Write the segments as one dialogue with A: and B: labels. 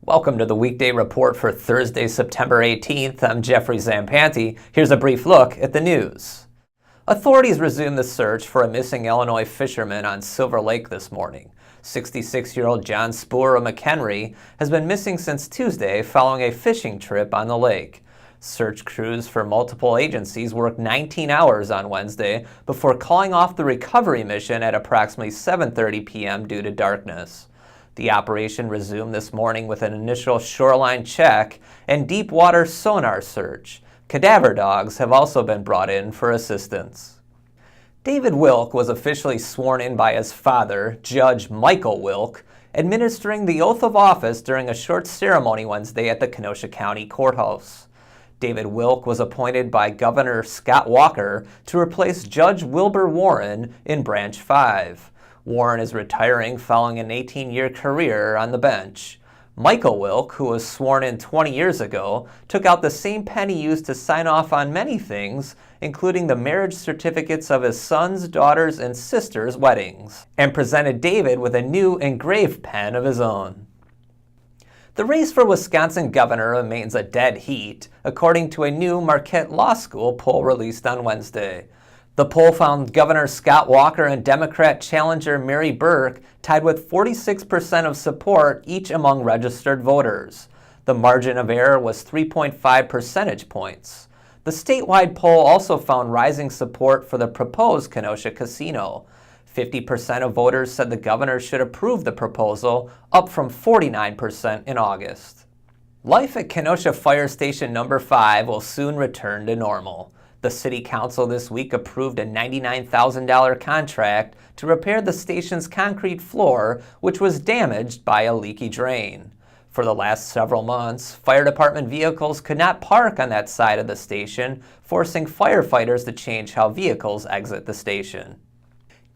A: Welcome to the Weekday Report for Thursday, September 18th. I'm Jeffrey Zampanti. Here's a brief look at the news. Authorities resumed the search for a missing Illinois fisherman on Silver Lake this morning. 66-year-old John Spoor of McHenry has been missing since Tuesday following a fishing trip on the lake. Search crews for multiple agencies worked 19 hours on Wednesday before calling off the recovery mission at approximately 7:30 p.m. due to darkness. The operation resumed this morning with an initial shoreline check and deep water sonar search. Cadaver dogs have also been brought in for assistance. David Wilk was officially sworn in by his father, Judge Michael Wilk, administering the oath of office during a short ceremony Wednesday at the Kenosha County Courthouse. David Wilk was appointed by Governor Scott Walker to replace Judge Wilbur Warren in Branch 5. Warren is retiring following an 18-year career on the bench. Michael Wilk, who was sworn in 20 years ago, took out the same pen he used to sign off on many things, including the marriage certificates of his sons, daughters, and sisters' weddings, and presented David with a new engraved pen of his own. The race for Wisconsin governor remains a dead heat, according to a new Marquette Law School poll released on Wednesday. The poll found Governor Scott Walker and Democrat challenger Mary Burke tied with 46% of support each among registered voters. The margin of error was 3.5 percentage points. The statewide poll also found rising support for the proposed Kenosha casino. 50% of voters said the governor should approve the proposal, up from 49% in August. Life at Kenosha Fire Station No. 5 will soon return to normal. The City Council this week approved a $99,000 contract to repair the station's concrete floor, which was damaged by a leaky drain. For the last several months, fire department vehicles could not park on that side of the station, forcing firefighters to change how vehicles exit the station.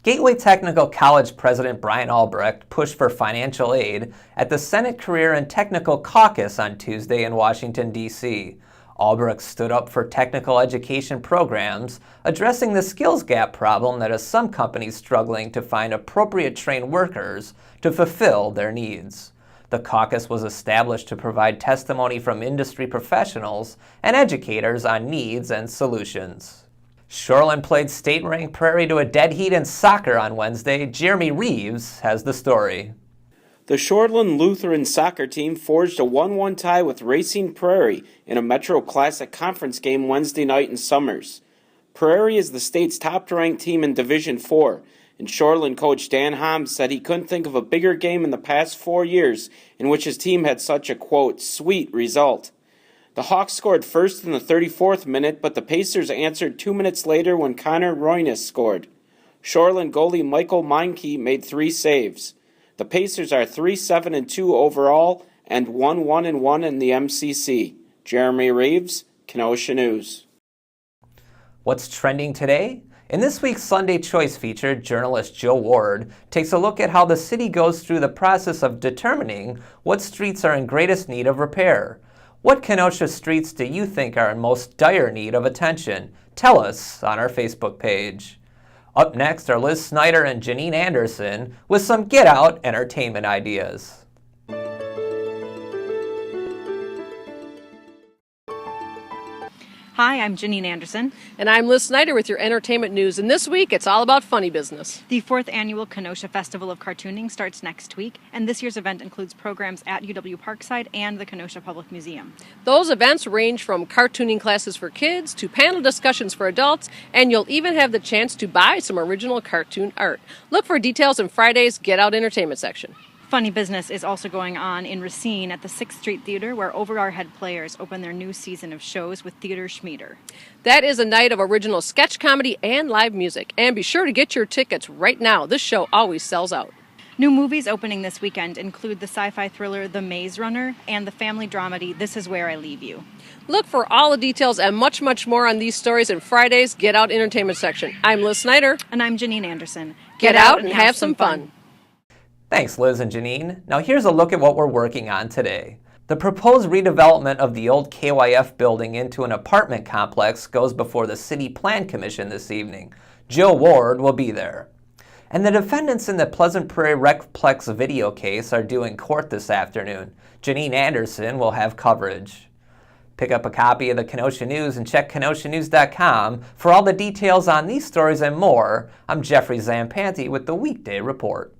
A: Gateway Technical College President Bryan Albrecht pushed for financial aid at the Senate Career and Technical Caucus on Tuesday in Washington, D.C. Albrecht stood up for technical education programs, addressing the skills gap problem that has some companies struggling to find appropriate trained workers to fulfill their needs. The caucus was established to provide testimony from industry professionals and educators on needs and solutions. Shoreland played state-ranked Prairie to a dead heat in soccer on Wednesday. Jeremy Reeves has the story.
B: The Shoreland Lutheran soccer team forged a 1-1 tie with Racine Prairie in a Metro Classic Conference game Wednesday night in Summers. Prairie is the state's top-ranked team in Division IV, and Shoreland coach Dan Homs said he couldn't think of a bigger game in the past 4 years in which his team had such a, quote, sweet result. The Hawks scored first in the 34th minute, but the Pacers answered 2 minutes later when Connor Roynes scored. Shoreland goalie Michael Meinke made 3 saves. The Pacers are 3-7-2 overall and 1-1-1 in the MCC. Jeremy Reeves, Kenosha News.
A: What's trending today? In this week's Sunday Choice feature, journalist Joe Ward takes a look at how the city goes through the process of determining what streets are in greatest need of repair. What Kenosha streets do you think are in most dire need of attention? Tell us on our Facebook page. Up next are Liz Snyder and Janine Anderson with some get-out entertainment ideas.
C: Hi, I'm Janine Anderson.
D: And I'm Liz Snyder with your entertainment news. And this week, it's all about funny business.
C: The 4th annual Kenosha Festival of Cartooning starts next week, and this year's event includes programs at UW Parkside and the Kenosha Public Museum.
D: Those events range from cartooning classes for kids to panel discussions for adults, and you'll even have the chance to buy some original cartoon art. Look for details in Friday's Get Out Entertainment section.
C: Funny business is also going on in Racine at the 6th Street Theater, where Over Our Head Players open their new season of shows with Theater Schmieder.
D: That is a night of original sketch comedy and live music. And be sure to get your tickets right now. This show always sells out.
C: New movies opening this weekend include the sci-fi thriller The Maze Runner and the family dramedy This Is Where I Leave You.
D: Look for all the details and much, much more on these stories in Friday's Get Out Entertainment section. I'm Liz Snyder.
C: And I'm Janine Anderson.
D: Get out and have some fun.
A: Thanks, Liz and Janine. Now here's a look at what we're working on today. The proposed redevelopment of the old KYF building into an apartment complex goes before the City Plan Commission this evening. Joe Ward will be there. And the defendants in the Pleasant Prairie Recplex video case are due in court this afternoon. Janine Anderson will have coverage. Pick up a copy of the Kenosha News and check KENOSHA'S.com for all the details on these stories and more. I'm Jeffrey Zampanti with the Weekday Report.